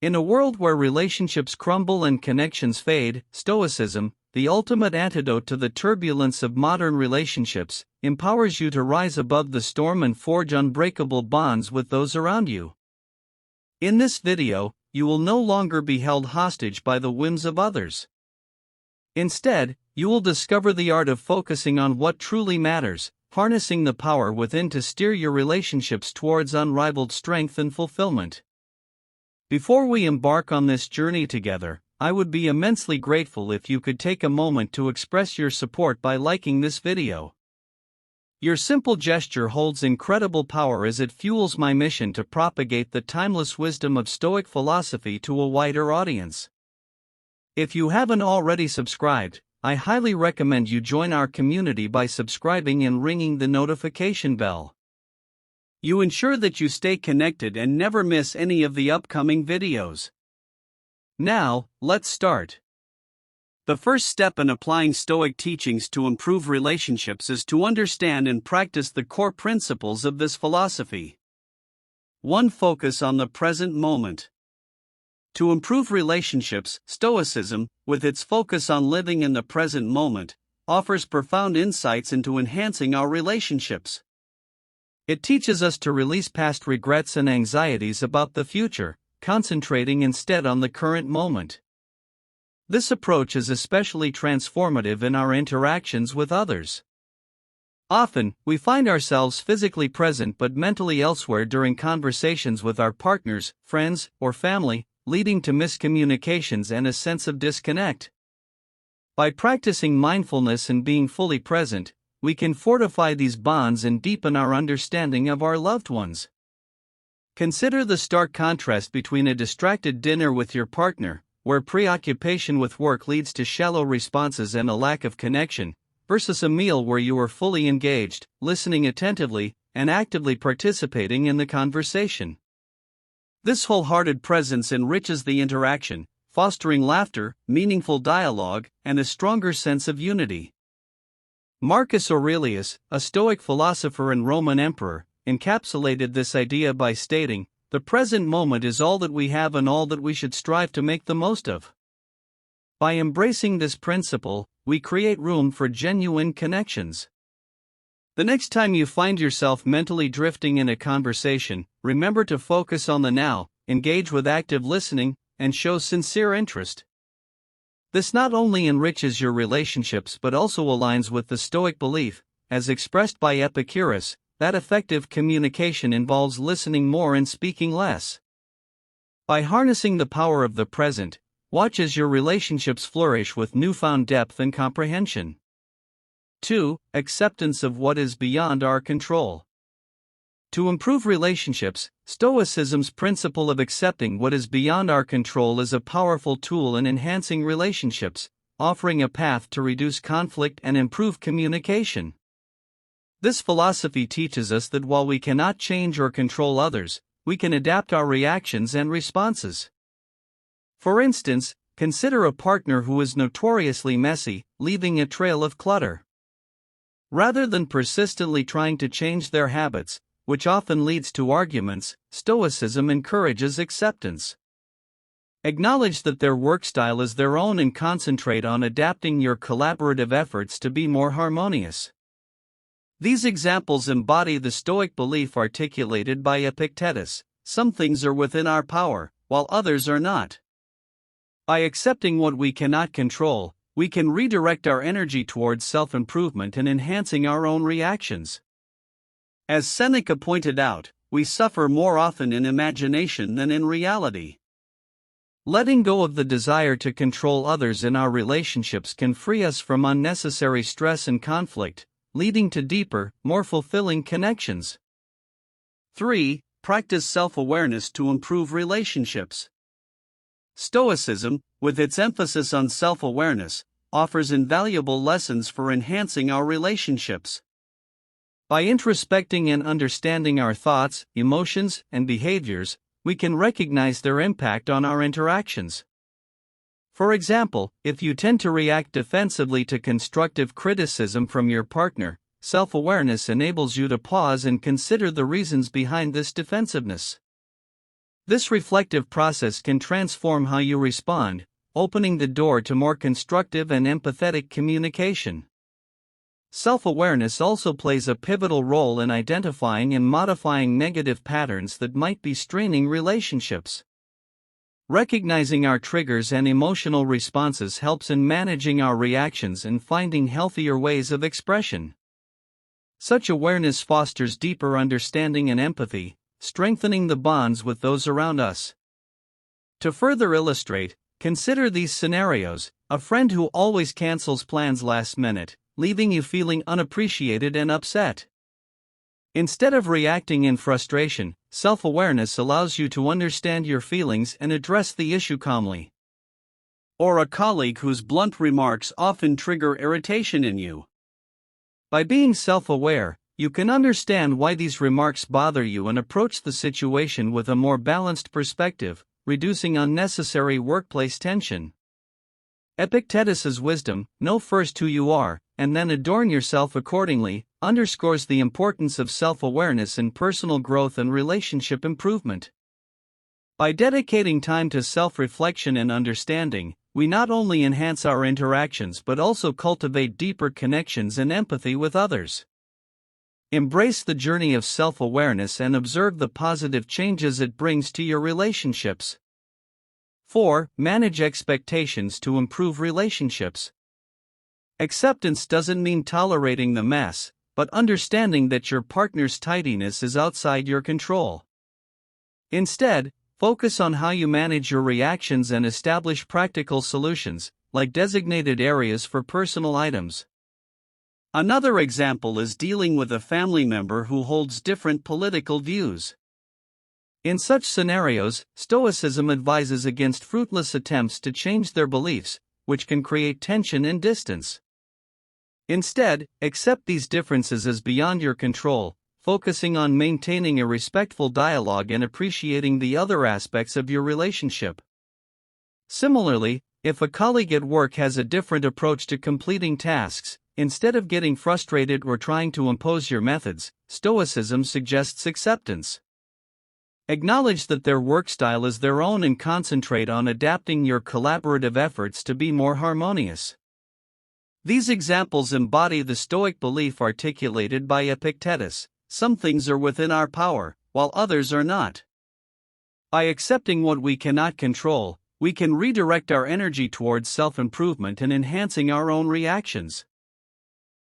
In a world where relationships crumble and connections fade, Stoicism, the ultimate antidote to the turbulence of modern relationships, empowers you to rise above the storm and forge unbreakable bonds with those around you. In this video, you will no longer be held hostage by the whims of others. Instead, you will discover the art of focusing on what truly matters, harnessing the power within to steer your relationships towards unrivaled strength and fulfillment. Before we embark on this journey together, I would be immensely grateful if you could take a moment to express your support by liking this video. Your simple gesture holds incredible power as it fuels my mission to propagate the timeless wisdom of Stoic philosophy to a wider audience. If you haven't already subscribed, I highly recommend you join our community by subscribing and ringing the notification bell. You ensure that you stay connected and never miss any of the upcoming videos. Now, let's start. The first step in applying Stoic teachings to improve relationships is to understand and practice the core principles of this philosophy. 1. Focus on the present moment. To improve relationships, Stoicism, with its focus on living in the present moment, offers profound insights into enhancing our relationships. It teaches us to release past regrets and anxieties about the future, concentrating instead on the current moment. This approach is especially transformative in our interactions with others. Often, we find ourselves physically present but mentally elsewhere during conversations with our partners, friends, or family, leading to miscommunications and a sense of disconnect. By practicing mindfulness and being fully present, we can fortify these bonds and deepen our understanding of our loved ones. Consider the stark contrast between a distracted dinner with your partner, where preoccupation with work leads to shallow responses and a lack of connection, versus a meal where you are fully engaged, listening attentively, and actively participating in the conversation. This wholehearted presence enriches the interaction, fostering laughter, meaningful dialogue, and a stronger sense of unity. Marcus Aurelius, a Stoic philosopher and Roman emperor, encapsulated this idea by stating, "The present moment is all that we have and all that we should strive to make the most of." By embracing this principle, we create room for genuine connections. The next time you find yourself mentally drifting in a conversation, remember to focus on the now, engage with active listening, and show sincere interest. This not only enriches your relationships but also aligns with the Stoic belief, as expressed by Epicurus, that effective communication involves listening more and speaking less. By harnessing the power of the present, watch as your relationships flourish with newfound depth and comprehension. 2. Acceptance of what is beyond our control. To improve relationships, Stoicism's principle of accepting what is beyond our control is a powerful tool in enhancing relationships, offering a path to reduce conflict and improve communication. This philosophy teaches us that while we cannot change or control others, we can adapt our reactions and responses. For instance, consider a partner who is notoriously messy, leaving a trail of clutter. Rather than persistently trying to change their habits, which often leads to arguments, Stoicism encourages acceptance. Acknowledge that their work style is their own and concentrate on adapting your collaborative efforts to be more harmonious. These examples embody the Stoic belief articulated by Epictetus: some things are within our power, while others are not. By accepting what we cannot control, we can redirect our energy towards self-improvement and enhancing our own reactions. As Seneca pointed out, we suffer more often in imagination than in reality. Letting go of the desire to control others in our relationships can free us from unnecessary stress and conflict, leading to deeper, more fulfilling connections. 3. Practice self-awareness to improve relationships. Stoicism, with its emphasis on self-awareness, offers invaluable lessons for enhancing our relationships. By introspecting and understanding our thoughts, emotions, and behaviors, we can recognize their impact on our interactions. For example, if you tend to react defensively to constructive criticism from your partner, self-awareness enables you to pause and consider the reasons behind this defensiveness. This reflective process can transform how you respond, opening the door to more constructive and empathetic communication. Self-awareness also plays a pivotal role in identifying and modifying negative patterns that might be straining relationships. Recognizing our triggers and emotional responses helps in managing our reactions and finding healthier ways of expression. Such awareness fosters deeper understanding and empathy, strengthening the bonds with those around us. To further illustrate, consider these scenarios: a friend who always cancels plans last minute, leaving you feeling unappreciated and upset. Instead of reacting in frustration, self-awareness allows you to understand your feelings and address the issue calmly. Or a colleague whose blunt remarks often trigger irritation in you. By being self-aware, you can understand why these remarks bother you and approach the situation with a more balanced perspective, reducing unnecessary workplace tension. Epictetus's wisdom, "Know first who you are, and then adorn yourself accordingly," underscores the importance of self-awareness in personal growth and relationship improvement. By dedicating time to self-reflection and understanding, we not only enhance our interactions but also cultivate deeper connections and empathy with others. Embrace the journey of self-awareness and observe the positive changes it brings to your relationships. 4. Manage expectations to improve relationships. Acceptance doesn't mean tolerating the mess, but understanding that your partner's tidiness is outside your control. Instead, focus on how you manage your reactions and establish practical solutions, like designated areas for personal items. Another example is dealing with a family member who holds different political views. In such scenarios, Stoicism advises against fruitless attempts to change their beliefs, which can create tension and distance. Instead, accept these differences as beyond your control, focusing on maintaining a respectful dialogue and appreciating the other aspects of your relationship. Similarly, if a colleague at work has a different approach to completing tasks, instead of getting frustrated or trying to impose your methods, Stoicism suggests acceptance. Acknowledge that their work style is their own and concentrate on adapting your collaborative efforts to be more harmonious. These examples embody the Stoic belief articulated by Epictetus: some things are within our power, while others are not. By accepting what we cannot control, we can redirect our energy towards self-improvement and enhancing our own reactions.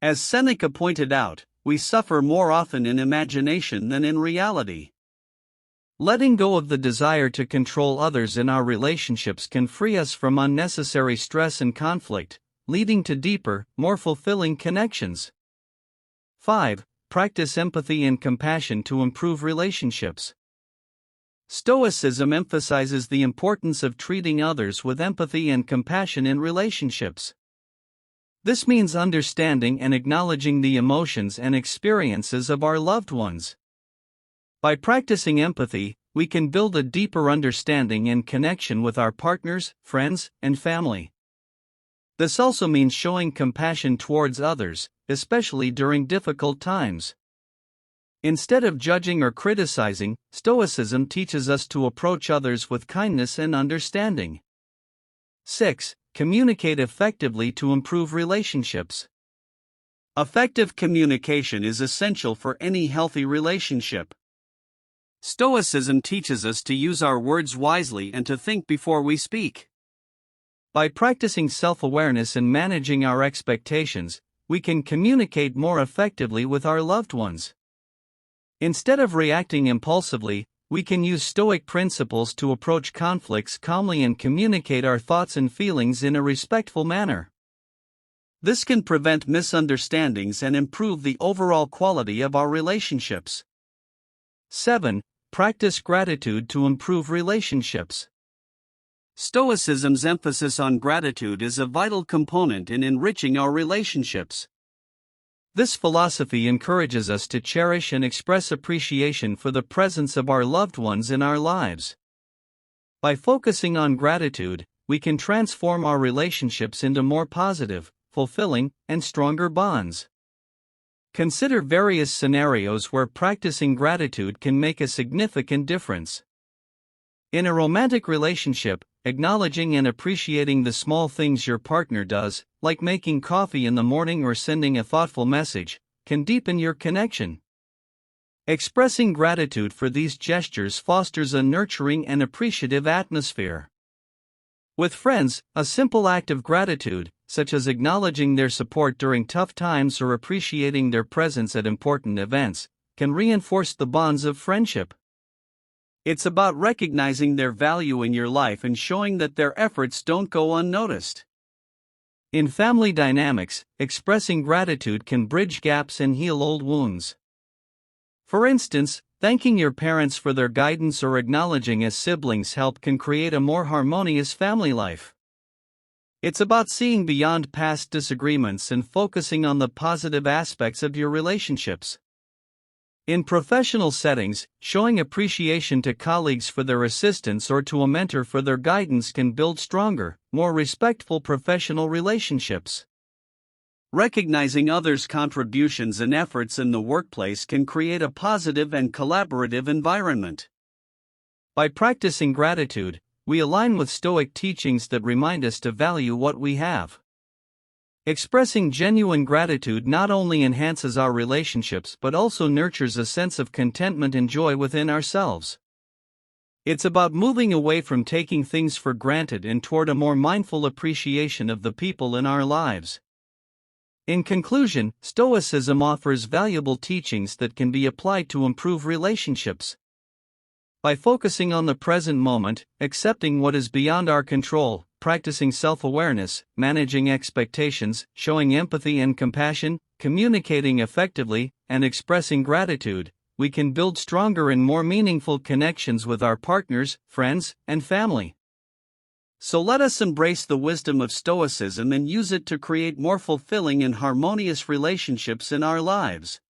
As Seneca pointed out, we suffer more often in imagination than in reality. Letting go of the desire to control others in our relationships can free us from unnecessary stress and conflict, leading to deeper, more fulfilling connections. 5. Practice empathy and compassion to improve relationships. Stoicism emphasizes the importance of treating others with empathy and compassion in relationships. This means understanding and acknowledging the emotions and experiences of our loved ones. By practicing empathy, we can build a deeper understanding and connection with our partners, friends, and family. This also means showing compassion towards others, especially during difficult times. Instead of judging or criticizing, Stoicism teaches us to approach others with kindness and understanding. 6. Communicate effectively to improve relationships. Effective communication is essential for any healthy relationship. Stoicism teaches us to use our words wisely and to think before we speak. By practicing self-awareness and managing our expectations, we can communicate more effectively with our loved ones. Instead of reacting impulsively, we can use Stoic principles to approach conflicts calmly and communicate our thoughts and feelings in a respectful manner. This can prevent misunderstandings and improve the overall quality of our relationships. 7. Practice gratitude to improve relationships. Stoicism's emphasis on gratitude is a vital component in enriching our relationships. This philosophy encourages us to cherish and express appreciation for the presence of our loved ones in our lives. By focusing on gratitude, we can transform our relationships into more positive, fulfilling, and stronger bonds. Consider various scenarios where practicing gratitude can make a significant difference. In a romantic relationship, acknowledging and appreciating the small things your partner does, like making coffee in the morning or sending a thoughtful message, can deepen your connection. Expressing gratitude for these gestures fosters a nurturing and appreciative atmosphere. With friends, a simple act of gratitude, such as acknowledging their support during tough times or appreciating their presence at important events, can reinforce the bonds of friendship. It's about recognizing their value in your life and showing that their efforts don't go unnoticed. In family dynamics, expressing gratitude can bridge gaps and heal old wounds. For instance, thanking your parents for their guidance or acknowledging a sibling's help can create a more harmonious family life. It's about seeing beyond past disagreements and focusing on the positive aspects of your relationships. In professional settings, showing appreciation to colleagues for their assistance or to a mentor for their guidance can build stronger, more respectful professional relationships. Recognizing others' contributions and efforts in the workplace can create a positive and collaborative environment. By practicing gratitude, we align with Stoic teachings that remind us to value what we have. Expressing genuine gratitude not only enhances our relationships but also nurtures a sense of contentment and joy within ourselves. It's about moving away from taking things for granted and toward a more mindful appreciation of the people in our lives. In conclusion, Stoicism offers valuable teachings that can be applied to improve relationships. By focusing on the present moment, accepting what is beyond our control, practicing self-awareness, managing expectations, showing empathy and compassion, communicating effectively, and expressing gratitude, we can build stronger and more meaningful connections with our partners, friends, and family. So let us embrace the wisdom of Stoicism and use it to create more fulfilling and harmonious relationships in our lives.